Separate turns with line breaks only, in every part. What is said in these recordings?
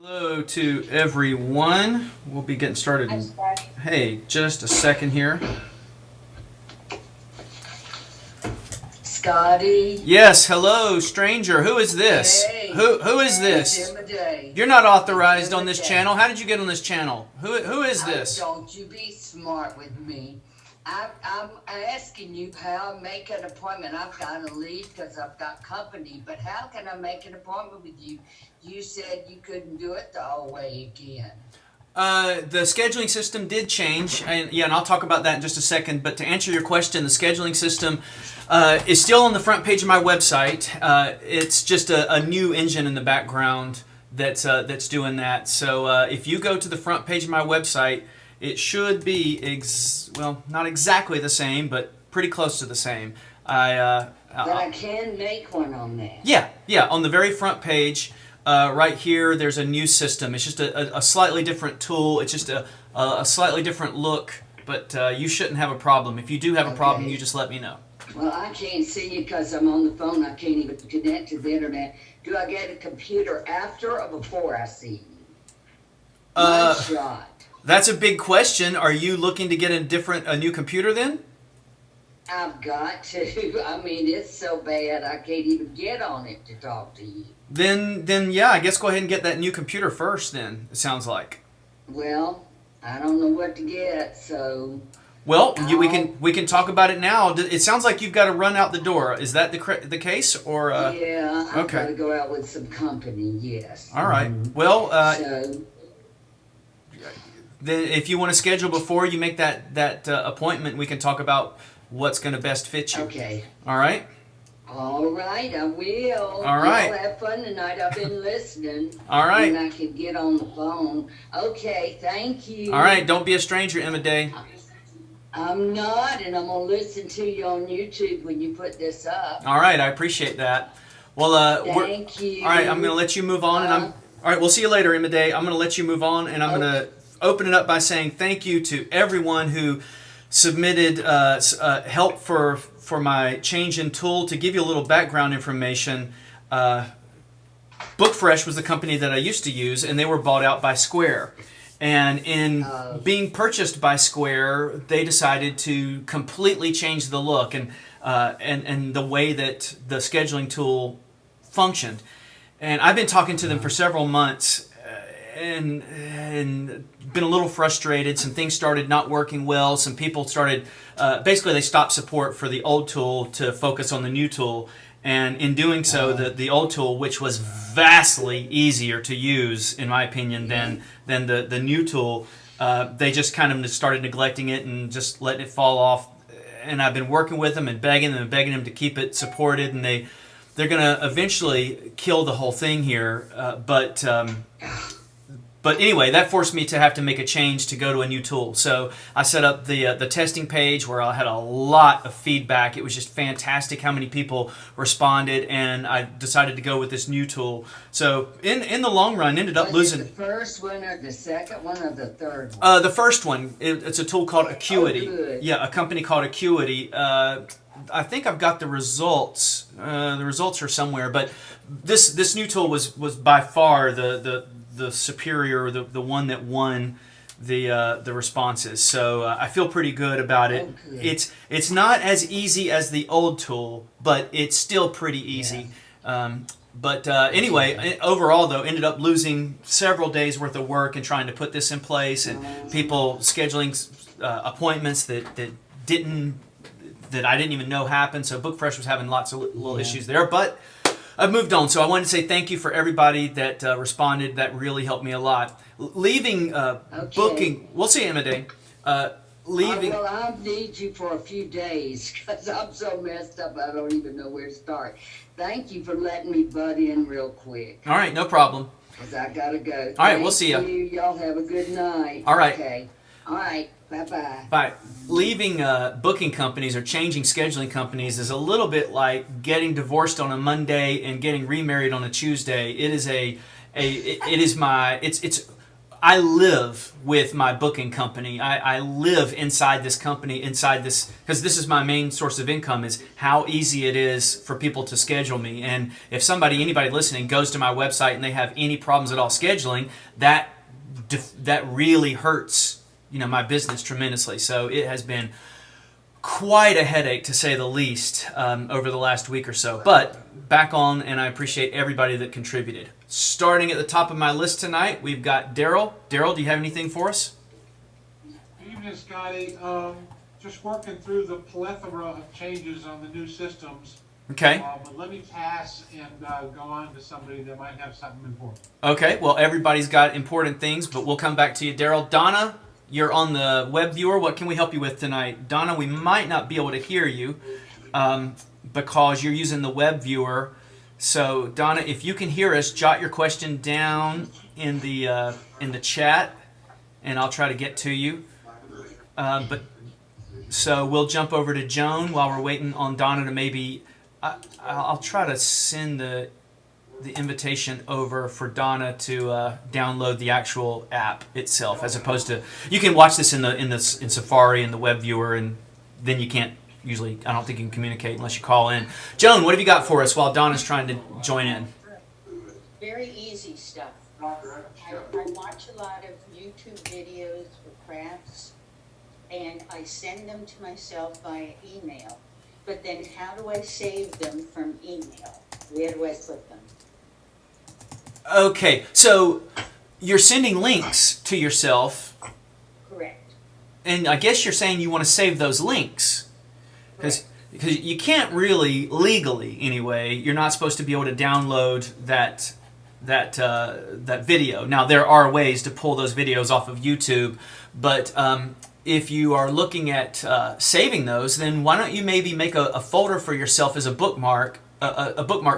Hello to everyone. We'll be getting started in, hey, just a second here.
Scotty.
Yes, hello, stranger. Who is this?
Hey.
Who is this?
It's Day.
You're not authorized on this channel. How did you get on this channel? Who is this?
Don't you be smart with me. I'm asking you how I make an appointment. I've got to leave because I've got company, but how can I make an appointment with you? You said you couldn't do it the old way again.
The scheduling system did change, and I'll talk about that in just a second. But to answer your question, the scheduling system is still on the front page of my website. It's just a new engine in the background that's doing that. So if you go to the front page of my website, it should be not exactly the same, but pretty close to the same.
But I can make one on that.
Yeah, on the very front page. Right here, there's a new system. It's just a slightly different tool. It's just a slightly different look, but you shouldn't have a problem. If you do have a problem, you just let me know.
Well, I can't see you because I'm on the phone. I can't even connect to the internet. Do I get a computer after or before I see you? One shot.
That's a big question. Are you looking to get a new computer then?
I've got to. I mean, it's so bad I can't even get on it to talk to you.
Then yeah, I guess go ahead and get that new computer first then, it sounds like.
Well, I don't know what to get, so...
Well, we can talk about it now. It sounds like you've got to run out the door. Is that the case, or?
Yeah, I've got to go out with some company. Yes.
All right. Well,
so,
then if you want to schedule before you make that appointment, we can talk about what's going to best fit you.
Okay.
All right.
All right, I will.
All right.
Y'all have fun tonight. I've been listening.
All right.
And I can get on the phone. Okay, thank you.
All right. Don't be a stranger, Emma Day.
I'm not, and I'm going to listen to you on YouTube when you put this up.
All right. I appreciate that. Well,
thank you.
All right. I'm going to let you move on, and all right. We'll see you later, Emma Day. I'm going to let you move on, and I'm going to open it up by saying thank you to everyone who submitted help for my change in tool. To give you a little background information, Bookfresh was the company that I used to use, and they were bought out by Square. And in being purchased by Square, they decided to completely change the look and the way that the scheduling tool functioned. And I've been talking to them for several months, and been a little frustrated. Some things started not working well. Some people started, basically they stopped support for the old tool to focus on the new tool. And in doing so, the old tool, which was vastly easier to use, in my opinion, than the new tool, they just kind of started neglecting it and just letting it fall off. And I've been working with them and begging them to keep it supported, and they're going to eventually kill the whole thing here. But anyway, that forced me to have to make a change to go to a new tool. So I set up the testing page where I had a lot of feedback. It was just fantastic how many people responded, and I decided to go with this new tool. So in the long run, ended up losing.
The first one or the second one or the third one?
The first one. It's a tool called Acuity.
Oh, good.
Yeah, a company called Acuity. I think I've got the results. The results are somewhere, but this new tool was by far the superior, the one that won the responses. So I feel pretty good about it.
Okay.
It's not as easy as the old tool, but it's still pretty easy.
Yeah.
Anyway, overall though, ended up losing several days worth of work and trying to put this in place, and people scheduling appointments that I didn't even know happened. So Bookfresh was having lots of little issues there, but I've moved on. So I wanted to say thank you for everybody that responded. That really helped me a lot. Leaving booking, we'll see you in a day. Leaving.
Well, I need you for a few days because I'm so messed up I don't even know where to start. Thank you for letting me butt in real quick.
All right, no problem.
Because I got to go.
All right, we'll see you.
Y'all have a good night.
All right.
Okay. All right. Bye-bye.
Bye. Leaving booking companies or changing scheduling companies is a little bit like getting divorced on a Monday and getting remarried on a Tuesday. It is I live with my booking company. I live inside this company, inside this, because this is my main source of income, is how easy it is for people to schedule me. And if anybody listening goes to my website and they have any problems at all scheduling, that really hurts, my business tremendously. So it has been quite a headache, to say the least, over the last week or so. But back on, and I appreciate everybody that contributed. Starting at the top of my list tonight, we've got Daryl. Daryl, do you have anything for us?
Evening, Scotty. Just working through the plethora of changes on the new systems.
Okay.
But let me pass and go on to somebody that might have something important.
Okay, well, everybody's got important things, but we'll come back to you, Daryl. Donna, you're on the web viewer. What can we help you with tonight? Donna, we might not be able to hear you because you're using the web viewer. So, Donna, if you can hear us, jot your question down in the chat, and I'll try to get to you. So we'll jump over to Joan while we're waiting on Donna to maybe. I'll try to send the invitation over for Donna to download the actual app itself, as opposed to, you can watch this in Safari in the web viewer, and then you can't usually. I don't think you can communicate unless you call in. Joan, what have you got for us while Donna's trying to join in?
Very easy stuff. I watch a lot of YouTube videos for crafts, and I send them to myself via email. But then how do I save them from email? Where do I put them?
Okay, so you're sending links to yourself.
Correct.
And I guess you're saying you want to save those links. Because you can't really, legally anyway, you're not supposed to be able to download that video. Now, there are ways to pull those videos off of YouTube, but if you are looking at saving those, then why don't you maybe make a folder for yourself as a bookmark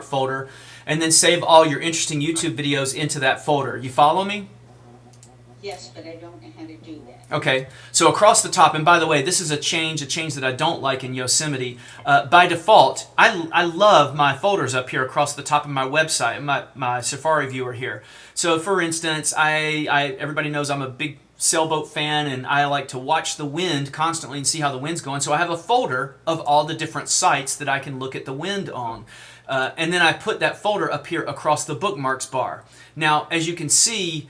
folder, and then save all your interesting YouTube videos into that folder. You follow me?
Yes, but I don't know how to do that.
Okay, so across the top, and by the way, this is a change that I don't like in Yosemite. By default, I love my folders up here across the top of my website, my Safari viewer here. So for instance, everybody knows I'm a big sailboat fan, and I like to watch the wind constantly and see how the wind's going. So I have a folder of all the different sites that I can look at the wind on. And then I put that folder up here across the bookmarks bar. Now, as you can see,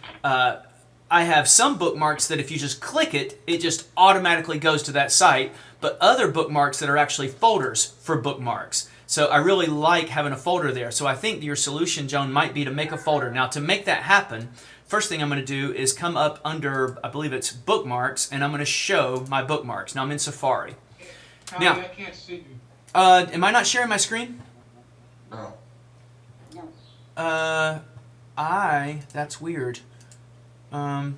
I have some bookmarks that if you just click it, it just automatically goes to that site, but other bookmarks that are actually folders for bookmarks. So I really like having a folder there. So I think your solution, Joan, might be to make a folder. Now, to make that happen, first thing I'm going to do is come up under, I believe it's bookmarks, and I'm going to show my bookmarks. Now I'm in Safari.
Tommy,
Now,
I can't see you.
am I not sharing my screen?
No.
No.
That's weird.
The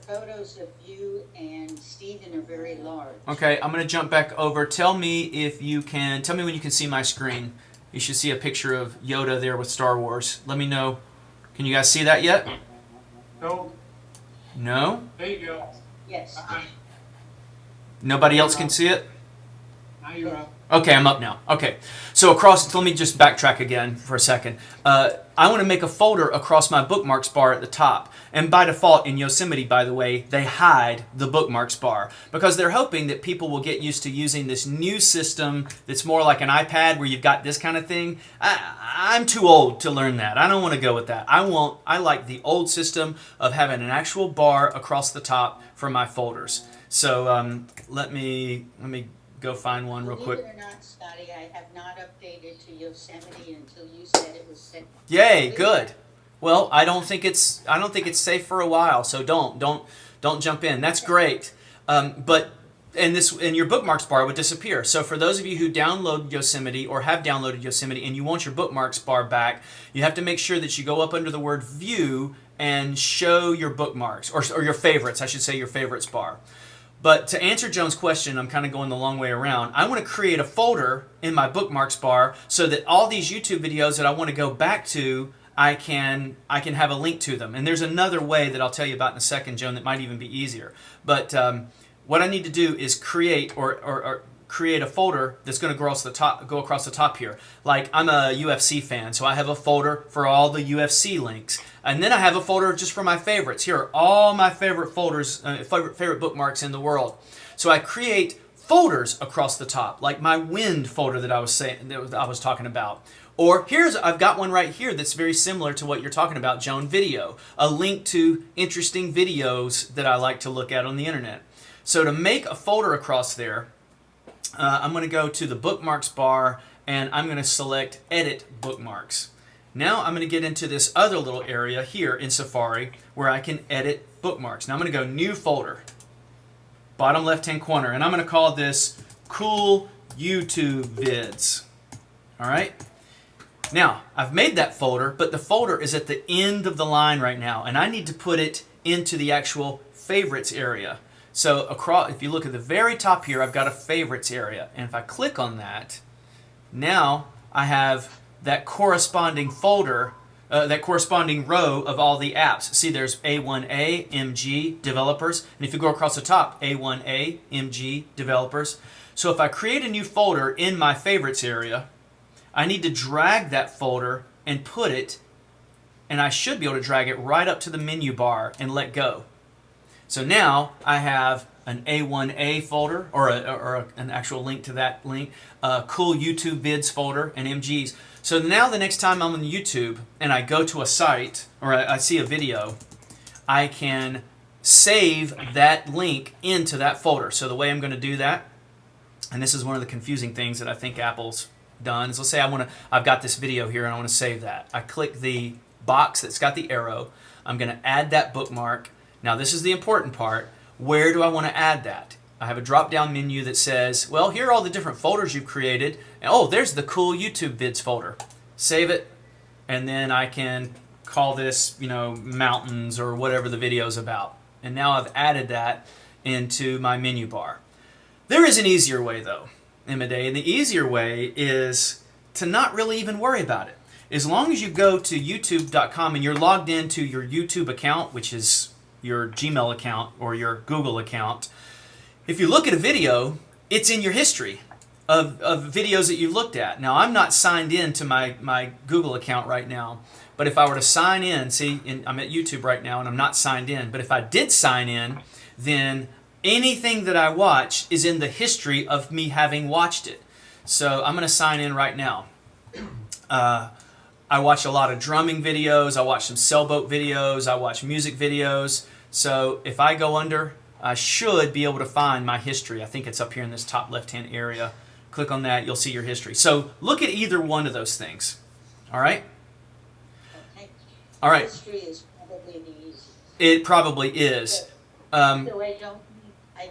photos of you and Stephen are very large.
Okay, I'm going to jump back over. Tell me when you can see my screen. You should see a picture of Yoda there with Star Wars. Let me know. Can you guys see that yet?
No.
No?
There you go.
Yes.
Nobody else can see it?
Now you're up.
Okay, I'm up now. Okay, so let me just backtrack again for a second. I want to make a folder across my bookmarks bar at the top. And by default in Yosemite, by the way, they hide the bookmarks bar because they're hoping that people will get used to using this new system that's more like an iPad where you've got this kind of thing. I'm too old to learn that. I don't want to go with that. I like the old system of having an actual bar across the top for my folders. So let me go find one real quick.
Believe it or not, Scotty, I have not updated to Yosemite until you said it was set.
Yay, good. Well, I don't think it's safe for a while, so don't jump in. That's great. And your bookmarks bar would disappear. So for those of you who download Yosemite or have downloaded Yosemite and you want your bookmarks bar back, you have to make sure that you go up under the word View and show your bookmarks, or your favorites, I should say your favorites bar. But to answer Joan's question, I'm kind of going the long way around. I want to create a folder in my bookmarks bar so that all these YouTube videos that I want to go back to, I can have a link to them. And there's another way that I'll tell you about in a second, Joan, that might even be easier. But what I need to do is create or create a folder that's going to go across the top here. Like I'm a UFC fan, so I have a folder for all the UFC links, and then I have a folder just for my favorites. Here are all my favorite folders, favorite bookmarks in the world. So I create folders across the top, like my wind folder that I was talking about. Or I've got one right here that's very similar to what you're talking about, Joan Video, a link to interesting videos that I like to look at on the internet. So to make a folder across there, I'm going to go to the bookmarks bar and I'm going to select Edit Bookmarks. Now I'm going to get into this other little area here in Safari where I can edit bookmarks. Now I'm going to go New Folder, bottom left-hand corner, and I'm going to call this Cool YouTube Vids. All right? Now, I've made that folder, but the folder is at the end of the line right now, and I need to put it into the actual favorites area. So if you look at the very top here, I've got a favorites area, and if I click on that, now I have that corresponding folder, that corresponding row of all the apps. See, there's A1A, MG, developers, and if you go across the top, A1A, MG, developers. So if I create a new folder in my favorites area, I need to drag that folder and put it, and I should be able to drag it right up to the menu bar and let go. So now I have an A1A folder, or an actual link to that link, a cool YouTube vids folder, and MGs. So now the next time I'm on YouTube and I go to a site, or I see a video, I can save that link into that folder. So the way I'm going to do that, and this is one of the confusing things that I think Apple's done, is let's say I've got this video here and I want to save that. I click the box that's got the arrow. I'm going to add that bookmark. Now this is the important part. Where do I want to add that? I have a drop-down menu that says, well, here are all the different folders you've created. And, oh, there's the cool YouTube vids folder. Save it, and then I can call this, mountains or whatever the video's about. And now I've added that into my menu bar. There is an easier way, though, and the easier way is to not really even worry about it. As long as you go to youtube.com and you're logged into your YouTube account, which is your Gmail account or your Google account, if you look at a video, it's in your history of videos that you've looked at. Now, I'm not signed in to my Google account right now, but if I were to sign in, I'm at YouTube right now and I'm not signed in, but if I did sign in, then anything that I watch is in the history of me having watched it. So I'm going to sign in right now. I watch a lot of drumming videos. I watch some sailboat videos. I watch music videos. So if I go under, I should be able to find my history. I think it's up here in this top left-hand area. Click on that. You'll see your history. So look at either one of those things. All right?
Okay.
All right.
History is probably the easiest.
It probably is.
So I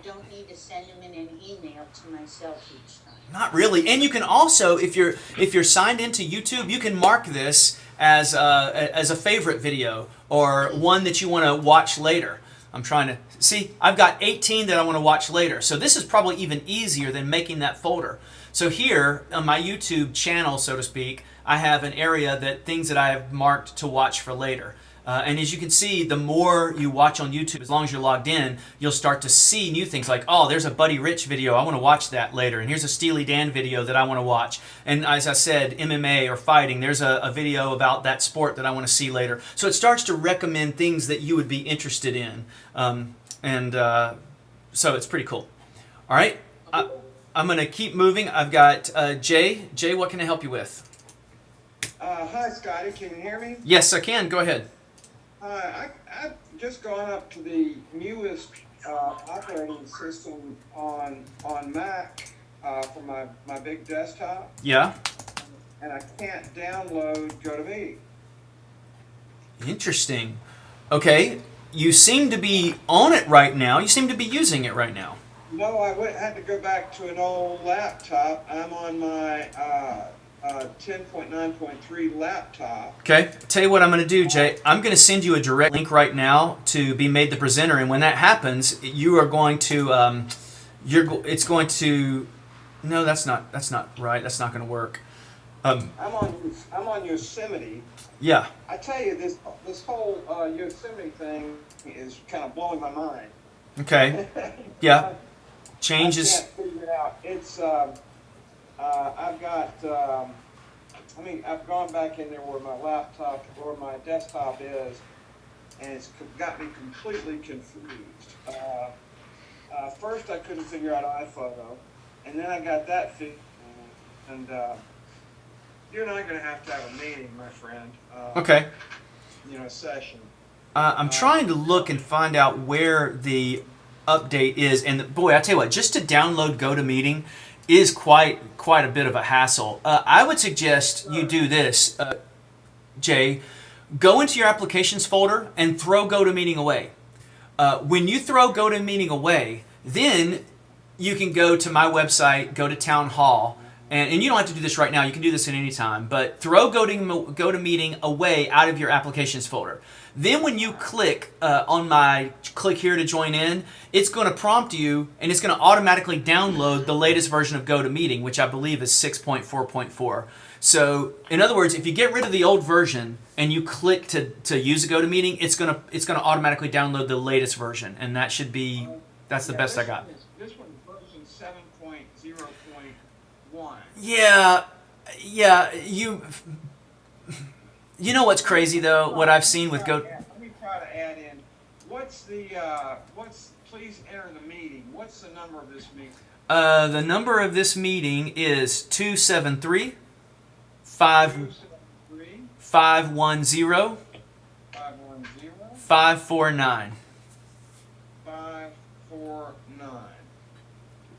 don't need to send them in an email to myself each time.
Not really. And you can also, if you're signed into YouTube, you can mark this as a favorite video or one that you want to watch later. I'm trying to see. I've got 18 that I want to watch later. So this is probably even easier than making that folder. So here on my YouTube channel, so to speak, I have an area things that I have marked to watch for later. And as you can see, the more you watch on YouTube, as long as you're logged in, you'll start to see new things like, oh, there's a Buddy Rich video. I want to watch that later. And here's a Steely Dan video that I want to watch. And as I said, MMA or fighting, there's a video about that sport that I want to see later. So it starts to recommend things that you would be interested in. So it's pretty cool. All right. I'm going to keep moving. I've got Jay. Jay, what can I help you with?
Hi, Scotty. Can you hear me?
Yes, I can. Go ahead.
I've just gone up to the newest operating system on Mac for my big desktop.
Yeah.
And I can't download GoToMeeting.
Interesting. Okay. You seem to be on it right now. You seem to be using it right now.
No, had to go back to an old laptop. I'm on my 10.9.3 laptop. Okay,
tell you what I'm going to do, Jay. I'm going to send you a direct link right now to be made the presenter, and when that happens, you are going to it's going to. No, that's not right. That's not going to work.
I'm on Yosemite.
Yeah.
I tell you, this whole Yosemite thing is kind of blowing my mind.
Okay. Yeah. changes.
I can't figure it out. It's I've got. I've gone back in there where my laptop or my desktop is, and it's got me completely confused. First, I couldn't figure out iPhoto, and then I got that figured. And you and I are going to have a meeting, my friend.
Okay.
Session.
I'm trying to look and find out where the update is, and boy, I tell you what, just to download GoToMeeting is quite a bit of a hassle. I would suggest you do this, Jay. Go into your applications folder and throw GoToMeeting away. When you throw GoToMeeting away, then you can go to my website, go to Town Hall, and you don't have to do this right now. You can do this at any time, but throw GoToMeeting away out of your applications folder. Then when you click on my click here to join in, it's going to prompt you and it's going to automatically download the latest version of GoToMeeting, which I believe is 6.4.4. So in other words, if you get rid of the old version and you click to use a GoToMeeting, it's going to automatically download the latest version, and that's the best I got.
This one is version 7.0.1.
Yeah, you know what's crazy though? What I've seen with
Let me try to add in. Please enter the meeting. What's the number of this meeting?
The number of this meeting is 273 510 549.
549.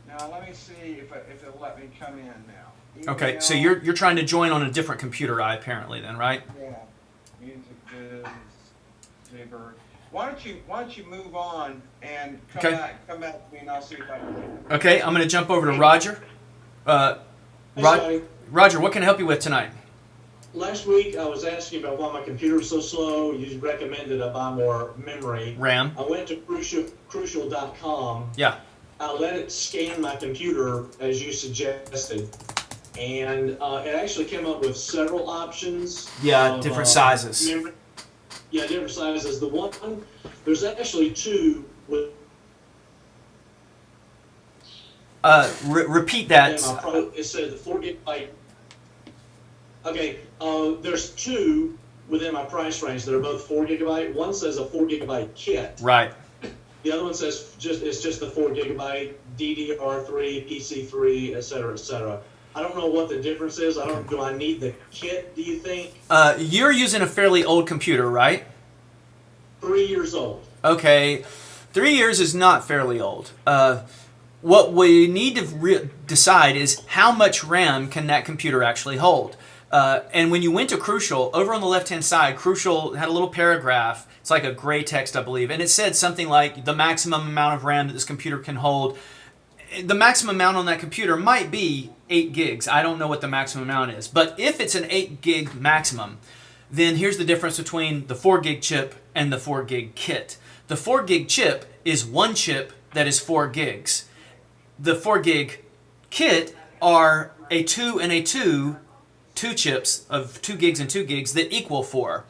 Now let me see if it'll let me come in now.
Okay, so you're trying to join on a different computer, apparently, then, right?
Yeah. Music biz, Jaybird. Why don't you move on and come back to me, and I'll see if I can do it.
Okay, I'm going to jump over to Roger.
Scotty.
Roger, what can I help you with tonight?
Last week I was asking about why my computer was so slow. You recommended I buy more memory.
RAM.
I went to crucial.com.
Yeah.
I let it scan my computer as you suggested, and it actually came up with several options.
Yeah,
of,
different sizes.
Memory. Yeah, different sizes. The one, there's actually two with.
Repeat that.
It said the 4 gigabyte. Okay, there's two within my price range that are both 4 gigabyte. One says a 4 gigabyte kit.
Right.
The other one says it's just the 4 gigabyte DDR3, PC3, et cetera, et cetera. I don't know what the difference is. Do I need the kit, do you think?
You're using a fairly old computer, right?
3 years old.
Okay. 3 years is not fairly old. What we need to decide is how much RAM can that computer actually hold. And when you went to Crucial, over on the left-hand side, Crucial had a little paragraph. It's like a gray text, I believe. And it said something like the maximum amount of RAM that this computer can hold. The maximum amount on that computer might be 8 gigs. I don't know what the maximum amount is. But if it's an 8 gig maximum, then here's the difference between the 4 gig chip and the 4 gig kit. The 4 gig chip is one chip that is 4 gigs. The 4 gig kit are a 2 and a 2 chips of 2 gigs and 2 gigs that equal 4.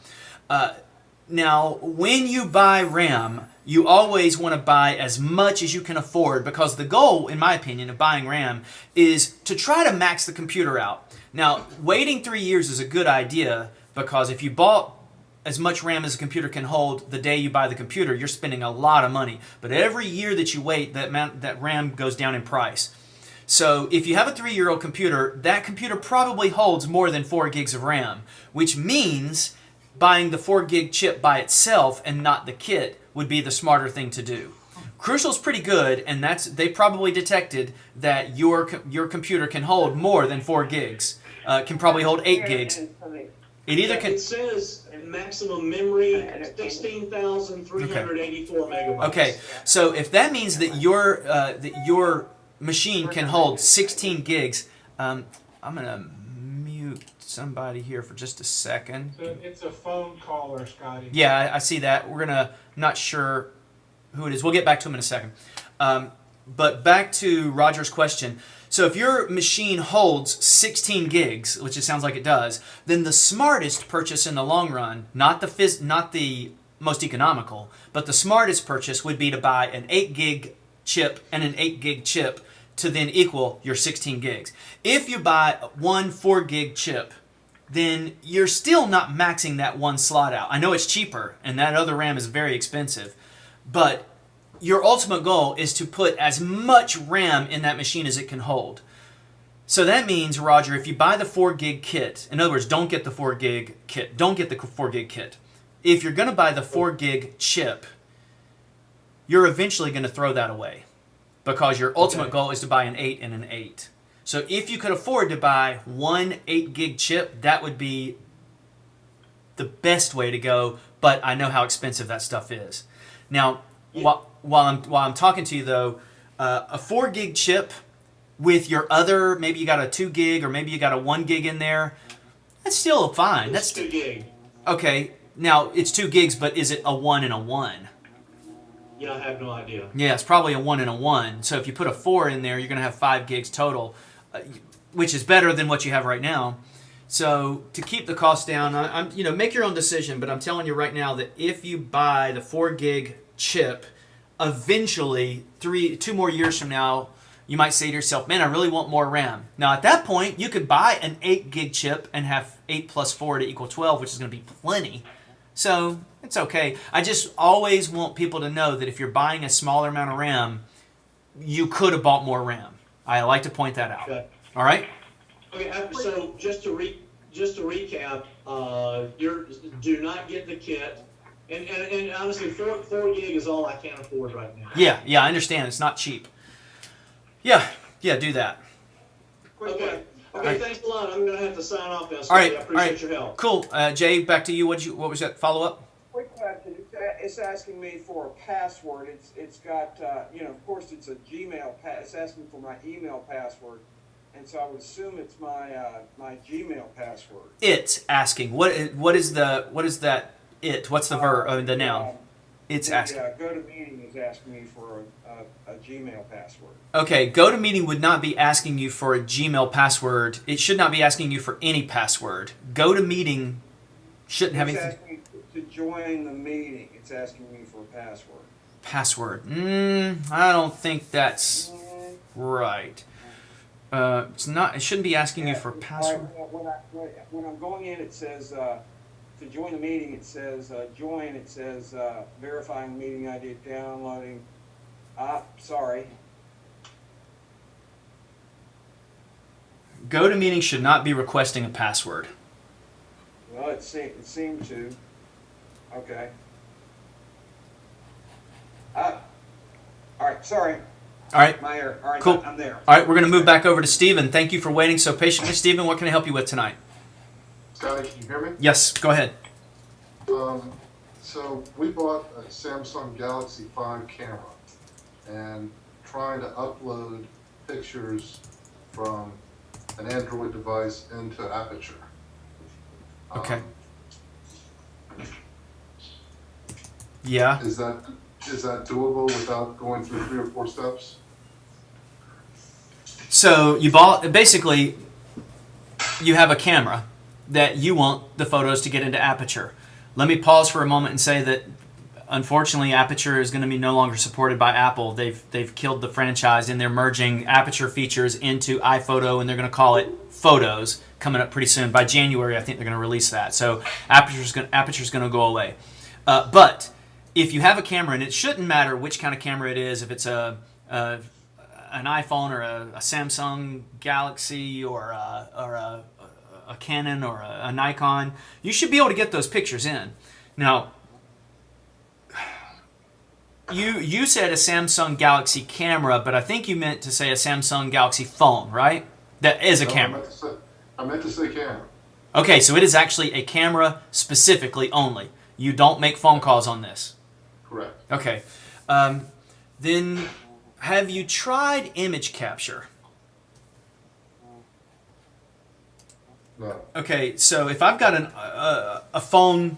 Now, when you buy RAM, you always want to buy as much as you can afford, because the goal, in my opinion, of buying RAM is to try to max the computer out. Now, waiting 3 years is a good idea, because if you bought as much RAM as a computer can hold the day you buy the computer, you're spending a lot of money. But every year that you wait, that RAM goes down in price. So if you have a 3-year-old computer, that computer probably holds more than 4 gigs of RAM, which means buying the 4 gig chip by itself and not the kit would be the smarter thing to do. Crucial's pretty good, and they probably detected that your computer can hold more than 4 gigs. Can probably hold 8 gigs. It either can.
It says maximum memory 16,384 megabytes.
Okay, so if that means that your machine can hold 16 gigs, I'm gonna mute somebody here for just a second.
It's a phone caller, Scotty.
Yeah, I see that. Not sure who it is. We'll get back to him in a second. But back to Roger's question. So if your machine holds 16 gigs, which it sounds like it does, then the smartest purchase in the long run, not the most economical, but the smartest purchase would be to buy an 8 gig chip and an 8 gig chip to then equal your 16 gigs. If you buy one 4 gig chip, then you're still not maxing that one slot out. I know it's cheaper, and that other RAM is very expensive, but your ultimate goal is to put as much RAM in that machine as it can hold. So that means, Roger, if you buy the 4 gig kit, in other words, don't get the 4 gig kit. Don't get the 4 gig kit. If you're going to buy the 4 gig chip, you're eventually going to throw that away because your ultimate goal is to buy an 8 and an 8. So if you could afford to buy one 8 gig chip, that would be the best way to go, but I know how expensive that stuff is. Now, while I'm talking to you though, a 4 gig chip with your other, maybe you got a 2 gig or maybe you got a 1 gig in there, that's still fine.
It's 2 gig.
Okay, now it's 2 gigs, but is it a 1 and a 1?
Yeah, I have no idea.
Yeah, it's probably a 1 and a 1. So if you put a 4 in there, you're going to have 5 gigs total, which is better than what you have right now. So to keep the cost down, I'm make your own decision, but I'm telling you right now that if you buy the 4 gig chip, eventually 2 more years from now, you might say to yourself, man, I really want more RAM. Now at that point, you could buy an 8 gig chip and have 8 plus 4 to equal 12, which is going to be plenty. So it's okay. I just always want people to know that if you're buying a smaller amount of RAM, you could have bought more RAM. I like to point that out.
Okay.
All right?
Okay, so just to recap, do not get the kit, and honestly, 4 gig is all I can afford right now.
Yeah, I understand. It's not cheap. Yeah, do that.
Okay, thanks a lot. I'm gonna have to sign off now.
All right,
I appreciate your help.
Cool. Jay, back to you. What was that follow up?
Quick question. It's asking me for a password. It's got of course it's a Gmail. It's asking for my email password, and so I would assume it's my my Gmail password.
It's asking. What is that? It. What's the verb? The noun. It's asking.
Yeah, go to meeting is asking me for a Gmail password.
Okay, GoToMeeting would not be asking you for a Gmail password. It should not be asking you for any password. GoToMeeting shouldn't have anything.
It's asking to join the meeting. It's asking me for a password.
Password. I don't think that's right. It's not. It shouldn't be asking you for password.
When I'm going in, it says to join the meeting. It says join. It says verifying meeting ID, downloading. Sorry.
GoToMeeting should not be requesting a password.
Well, it seemed to. Okay. All right. Sorry.
All right.
My error. All right.
Cool.
I'm there.
All right, we're going to move back over to Stephen. Thank you for waiting so patiently. Stephen, what can I help you with tonight?
Scotty, can you hear me?
Yes, go ahead.
So we bought a Samsung Galaxy 5 camera and trying to upload pictures from an Android device into Aperture.
Okay. Yeah.
Is that doable without going through 3 or 4 steps?
So you basically you have a camera that you want the photos to get into Aperture. Let me pause for a moment and say that unfortunately Aperture is going to be no longer supported by Apple. They've killed the franchise and they're merging Aperture features into iPhoto and they're going to call it Photos coming up pretty soon. By January, I think they're going to release that. So Aperture's going to go away. But if you have a camera, and it shouldn't matter which kind of camera it is, if it's an iPhone or a Samsung Galaxy or a Canon or a Nikon, you should be able to get those pictures in. Now, you said a Samsung Galaxy camera, but I think you meant to say a Samsung Galaxy phone, right? That is a camera.
I meant to say camera.
Okay, so it is actually a camera specifically only. You don't make phone calls on this.
Correct.
Okay. Then have you tried image capture?
No.
Okay, so if I've got a phone,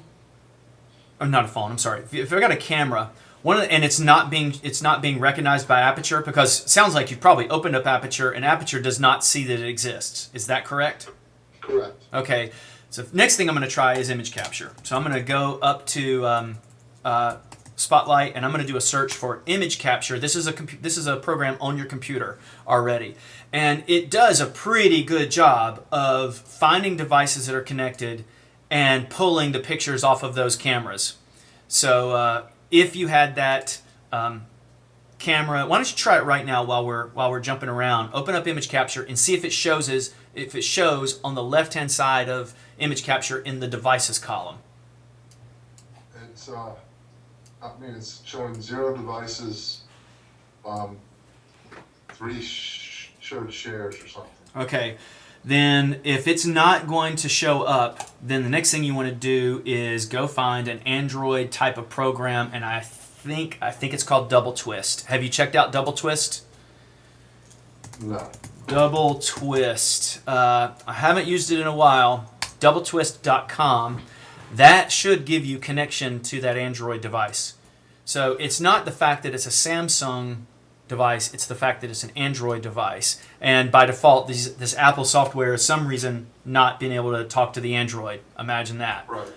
or not a phone, I'm sorry. If I've got a camera, and it's not being recognized by Aperture, because it sounds like you've probably opened up Aperture and Aperture does not see that it exists. Is that correct?
Correct.
Okay. So next thing I'm going to try is image capture. So I'm going to go up to Spotlight, and I'm going to do a search for image capture. This is a program on your computer already, and it does a pretty good job of finding devices that are connected and pulling the pictures off of those cameras. So if you had that camera, why don't you try it right now while we're jumping around? Open up image capture and see if it shows on the left-hand side of image capture in the devices column.
It's, it's showing 0 devices, 3 showed shares or something.
Okay, then if it's not going to show up, then the next thing you want to do is go find an Android type of program, and I think it's called Double Twist. Have you checked out Double Twist?
No.
Double Twist. I haven't used it in a while. DoubleTwist.com. That should give you connection to that Android device. So it's not the fact that it's a Samsung device, it's the fact that it's an Android device. And by default, this Apple software is some reason not being able to talk to the Android. Imagine that.
Right.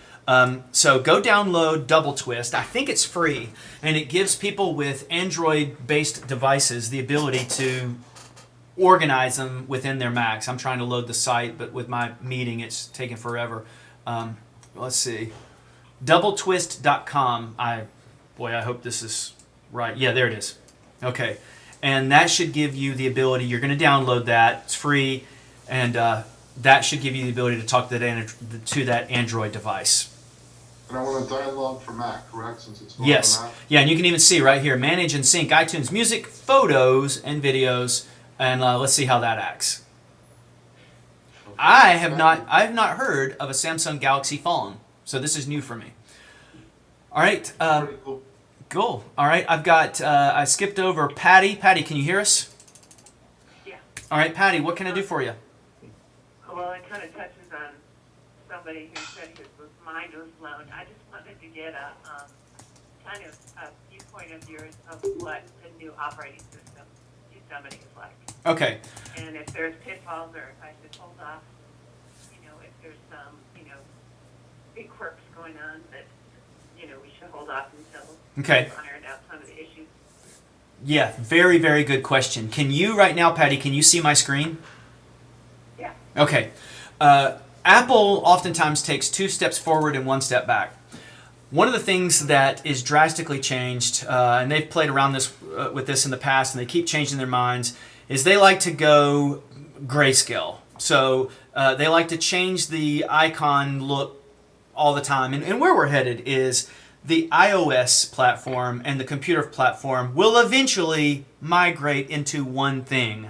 So go download Double Twist. I think it's free, and it gives people with Android-based devices the ability to organize them within their Macs. I'm trying to load the site, but with my meeting, it's taking forever. Let's see. DoubleTwist.com. I hope this is right. Yeah, there it is. Okay. And that should give you the ability, you're going to download that. It's free, and that should give you the ability to talk to that Android device.
And I want to download for Mac, correct? Since it's not
Yes.
on Mac?
Yeah, and you can even see right here, manage and sync iTunes music, photos, and videos. And let's see how that acts.
Okay.
I have not heard of a Samsung Galaxy phone, so this is new for me. All right,
Pretty cool.
cool. All right, I've got. I skipped over Patty. Patty, can you hear us?
Yeah.
All right, Patty, what can I do for you?
Well, it kind of touches on somebody who said his mind was blown. I just wanted to get a kind of a viewpoint of yours of what the new operating system Yosemite is like.
Okay.
And if there's pitfalls or if I should hold off, if there's some, big quirks going on that, we should hold off until
Okay.
we've ironed out some of the issues.
Yeah, very, very good question. Can you right now, Patty? Can you see my screen?
Yeah.
Okay. Apple oftentimes takes 2 steps forward and 1 step back. One of the things that is drastically changed, and they've played around with this in the past, and they keep changing their minds, is they like to go grayscale. So they like to change the icon look all the time. And where we're headed is the iOS platform and the computer platform will eventually migrate into one thing.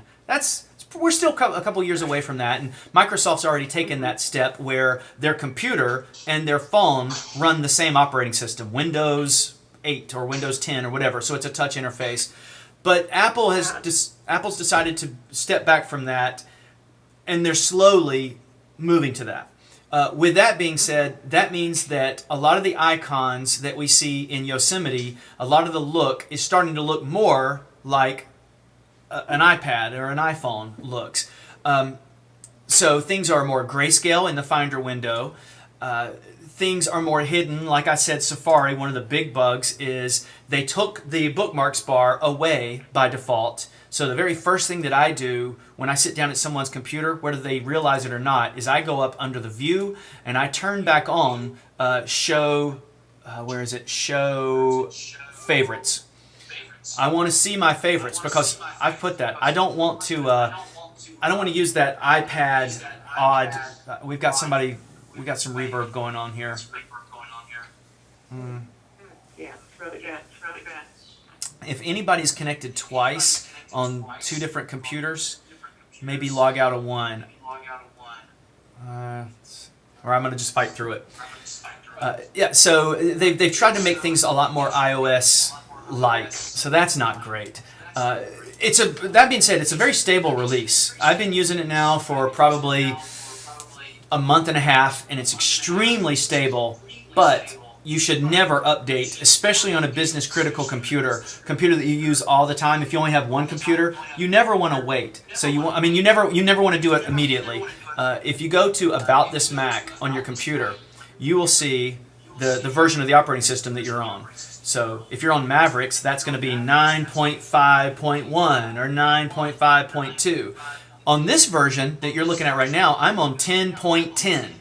We're still a couple years away from that, and Microsoft's already taken that step where their computer and their phone run the same operating system, Windows 8 or Windows 10 or whatever, so it's a touch interface. But Apple's decided to step back from that, and they're slowly moving to that. With that being said, that means that a lot of the icons that we see in Yosemite, a lot of the look is starting to look more like an iPad or an iPhone looks. So things are more grayscale in the Finder window. Things are more hidden. Like I said, Safari, one of the big bugs is they took the bookmarks bar away by default. So the very first thing that I do when I sit down at someone's computer, whether they realize it or not, is I go up under the view and I turn back on show favorites. I want to see my favorites because I've put that. I don't want to use that iPad odd. We've got some reverb going on here.
Yeah, it's really bad.
If anybody's connected twice on 2 different computers, maybe log out of one. Or I'm going to just fight through it. So they've tried to make things a lot more iOS-like, so that's not great. That being said, it's a very stable release. I've been using it now for probably a month and a half, and it's extremely stable, but you should never update, especially on a business critical computer that you use all the time. If you only have one computer, you never want to wait. So you never want to do it immediately. If you go to About This Mac on your computer, you will see the version of the operating system that you're on. So if you're on Mavericks, that's going to be 9.5.1 or 9.5.2. On this version that you're looking at right now, I'm on 10.10,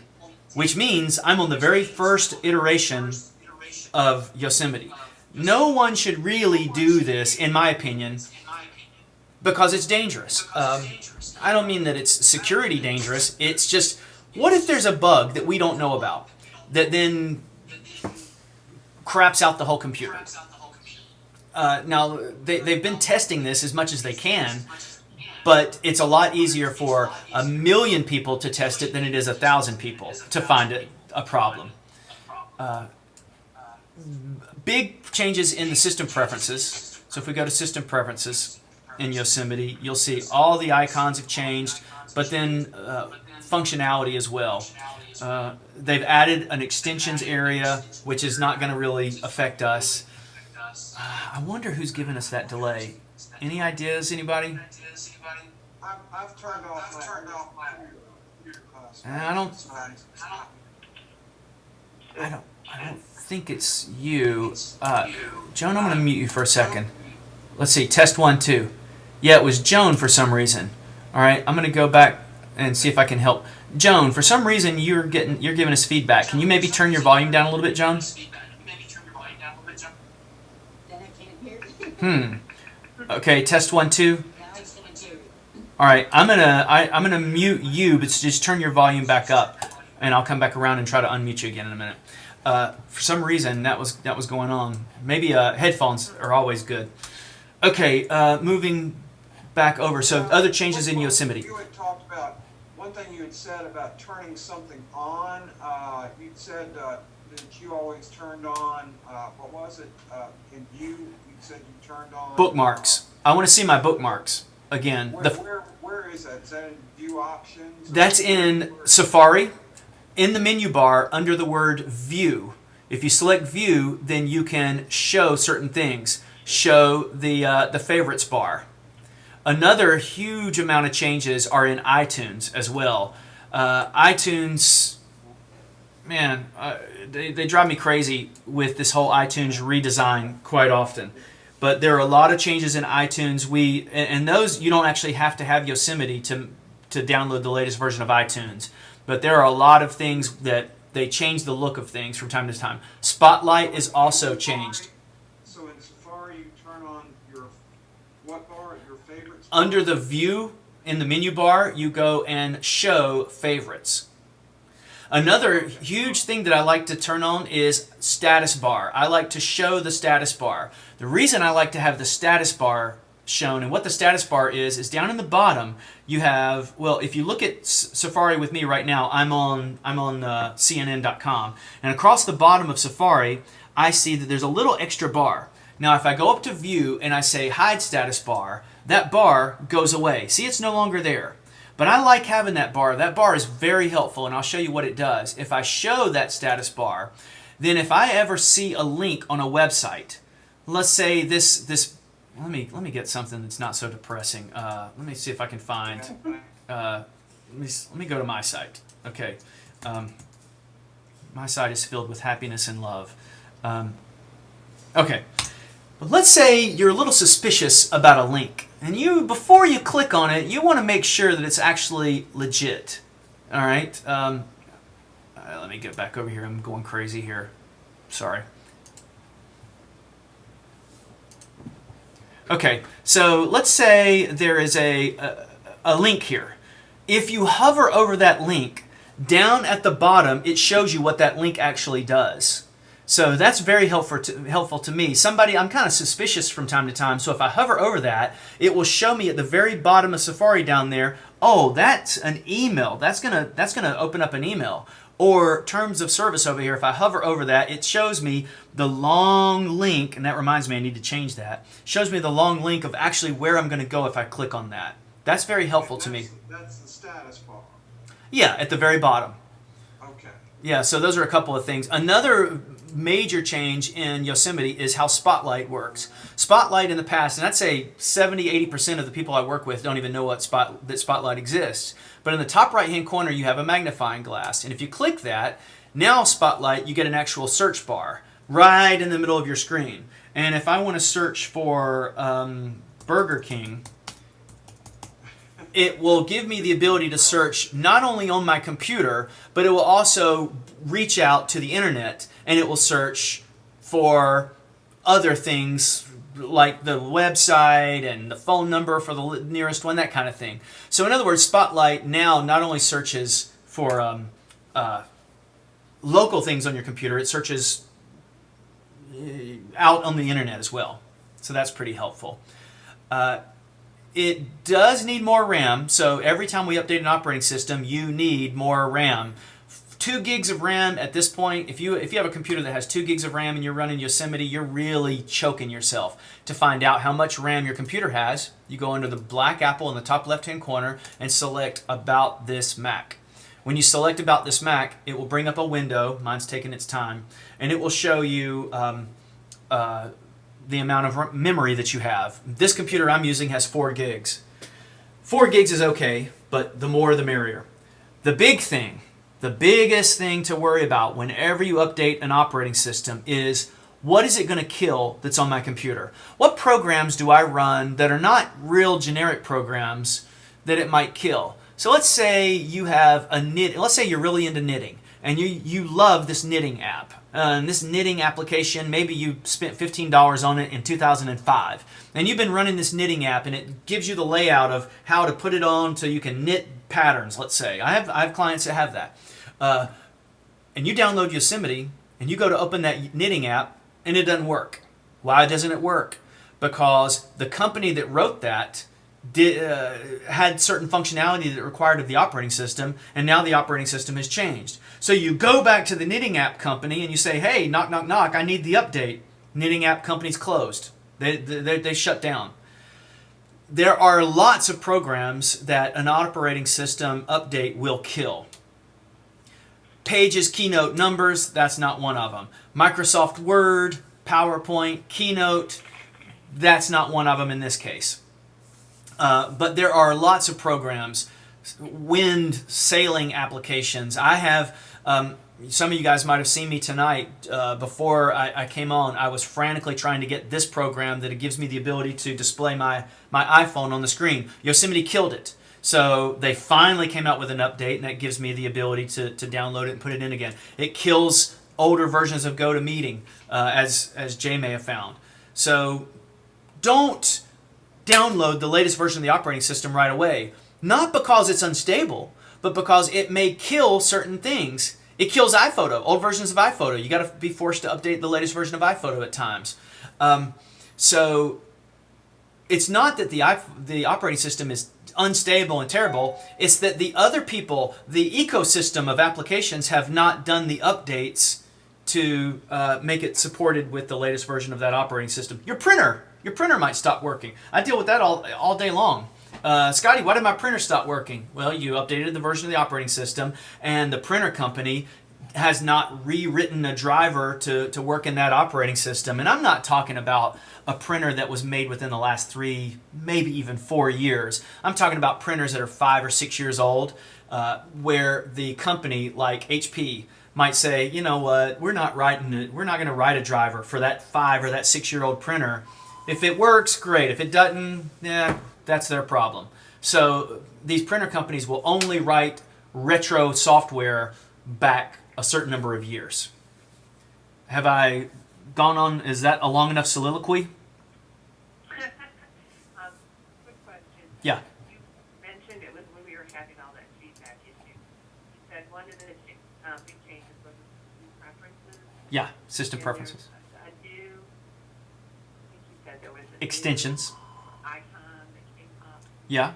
which means I'm on the very first iteration of Yosemite. No one should really do this, in my opinion, because it's dangerous. I don't mean that it's security dangerous. It's just, what if there's a bug that we don't know about that then craps out the whole computer? Now, they've been testing this as much as they can, but it's a lot easier for 1 million people to test it than it is 1,000 people to find a problem. Big changes in the system preferences. So if we go to system preferences in Yosemite, you'll see all the icons have changed, but then functionality as well. They've added an extensions area, which is not going to really affect us. I wonder who's giving us that delay. Any ideas, anybody?
I've turned off my
I don't think it's you. Joan, I'm going to mute you for a second. Let's see, test 1, 2. Yeah, it was Joan for some reason. All right, I'm going to go back and see if I can help. Joan, for some reason you're giving us feedback. Can you maybe turn your volume down a little bit, Joan?
Then I can't hear you.
Okay, test 1, 2.
Now it's gonna do.
All right, I'm gonna mute you, but just turn your volume back up, and I'll come back around and try to unmute you again in a minute. For some reason that was going on. Maybe headphones are always good. Okay, moving back over. So other changes in Yosemite.
You had talked about, one thing you had said about turning something on. You said that you always turned on, what was it, in view, you said you turned on...
Bookmarks. I want to see my bookmarks again.
Where is that? Is that in view options?
That's in Safari. In the menu bar, under the word View. If you select View, then you can show certain things. Show the favorites bar. Another huge amount of changes are in iTunes as well. iTunes, man, they drive me crazy with this whole iTunes redesign quite often. But there are a lot of changes in iTunes. And those, you don't actually have to have Yosemite to download the latest version of iTunes. But there are a lot of things that they change the look of things from time to time. Spotlight is also changed.
So in Safari, you turn on your what bar? Your favorites?
Under the View in the menu bar, you go and show favorites. Another huge thing that I like to turn on is status bar. I like to show the status bar. The reason I like to have the status bar shown, and what the status bar is down in the bottom you have, well, if you look at Safari with me right now, I'm on CNN.com, and across the bottom of Safari I see that there's a little extra bar. Now if I go up to View and I say hide status bar, that bar goes away. See, it's no longer there. But I like having that bar. That bar is very helpful, and I'll show you what it does. If I show that status bar, then if I ever see a link on a website, let's say this let me get something that's not so depressing. Let me see if I can find. Let me go to my site. Okay, my site is filled with happiness and love. Okay, but let's say you're a little suspicious about a link, and before you click on it, you want to make sure that it's actually legit. All right. Let me get back over here. I'm going crazy here. Sorry. Okay, so let's say there is a link here. If you hover over that link, down at the bottom, it shows you what that link actually does. So that's very helpful to me. I'm kind of suspicious from time to time, so if I hover over that, it will show me at the very bottom of Safari down there, oh, that's an email. That's gonna open up an email. Or terms of service over here, if I hover over that, it shows me the long link, and that reminds me I need to change that. Shows me the long link of actually where I'm going to go if I click on that. That's very helpful to me.
That's the status bar.
Yeah, at the very bottom.
Okay.
Yeah, so those are a couple of things. Another major change in Yosemite is how Spotlight works. Spotlight in the past, and I'd say 70-80% of the people I work with don't even know that Spotlight exists. But in the top right-hand corner, you have a magnifying glass. And if you click that, now Spotlight, you get an actual search bar. right in the middle of your screen. And if I want to search for Burger King, it will give me the ability to search not only on my computer, but it will also reach out to the internet, and it will search for other things like the website and the phone number for the nearest one, that kind of thing. So in other words, Spotlight now not only searches for local things on your computer, it searches out on the internet as well. So that's pretty helpful. It does need more RAM, so every time we update an operating system, you need more RAM. 2 gigs of RAM at this point, if you have a computer that has 2 gigs of RAM and you're running Yosemite, you're really choking yourself. To find out how much RAM your computer has, you go under the black apple in the top left-hand corner and select About This Mac. When you select About This Mac, it will bring up a window, mine's taking its time, and it will show you the amount of memory that you have. This computer I'm using has 4 gigs. 4 gigs is okay, but the more the merrier. The big thing, the biggest thing to worry about whenever you update an operating system is, what is it going to kill that's on my computer? What programs do I run that are not real generic programs that it might kill? So let's say you have let's say you're really into knitting and you love this knitting app. And this knitting application, maybe you spent $15 on it in 2005. And you've been running this knitting app, and it gives you the layout of how to put it on so you can knit patterns, let's say. I have clients that have that. And you download Yosemite, and you go to open that knitting app, and it doesn't work. Why doesn't it work? Because the company that wrote that had certain functionality that it required of the operating system, and now the operating system has changed. So you go back to the knitting app company and you say, hey, knock, knock, knock, I need the update. Knitting app company's closed. They shut down. There are lots of programs that an operating system update will kill. Pages, Keynote, Numbers, that's not one of them. Microsoft Word, PowerPoint, Keynote, that's not one of them in this case. But there are lots of programs, wind sailing applications. I have, some of you guys might have seen me tonight. Before I came on, I was frantically trying to get this program that it gives me the ability to display my iPhone on the screen. Yosemite killed it. So they finally came out with an update, and that gives me the ability to download it and put it in again. It kills older versions of GoToMeeting, as Jay may have found. So don't download the latest version of the operating system right away. Not because it's unstable, but because it may kill certain things. It kills iPhoto, old versions of iPhoto. You got to be forced to update the latest version of iPhoto at times. So it's not that the operating system is unstable and terrible. It's that the other people, the ecosystem of applications, have not done the updates to make it supported with the latest version of that operating system. Your printer might stop working. I deal with that all day long. Scotty, why did my printer stop working? Well, you updated the version of the operating system, and the printer company has not rewritten a driver to work in that operating system. And I'm not talking about a printer that was made within the last 3, maybe even 4 years. I'm talking about printers that are 5 or 6 years old, where the company, like HP, might say, you know what, we're not going to write a driver for that 5 or that 6-year-old printer. If it works, great. If it doesn't, that's their problem. So these printer companies will only write retro software back a certain number of years. Have I gone on? Is that a long enough soliloquy?
Quick question.
Yeah.
You mentioned it was when we were having all that feedback issue. You said one of the big changes was the preferences.
Yeah, system
And
preferences.
there's a new, I think you said there was a
Extensions.
new icon that came up,
Yeah.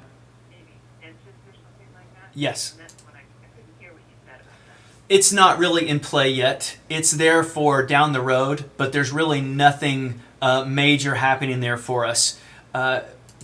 maybe extensions or something like that.
Yes.
And that's when I couldn't hear what you said about that.
It's not really in play yet. It's there for down the road, but there's really nothing major happening there for us.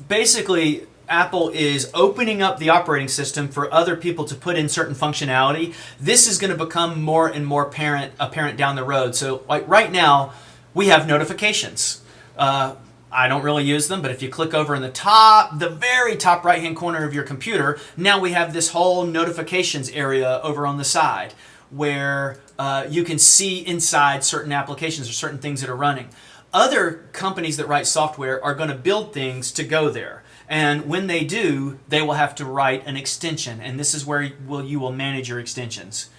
Basically, Apple is opening up the operating system for other people to put in certain functionality. This is going to become more and more apparent down the road. So like right now, we have notifications. I don't really use them, but if you click over in the very top right-hand corner of your computer, now we have this whole notifications area over on the side. where you can see inside certain applications or certain things that are running. Other companies that write software are going to build things to go there. And when they do, they will have to write an extension. And this is where you will manage your extensions.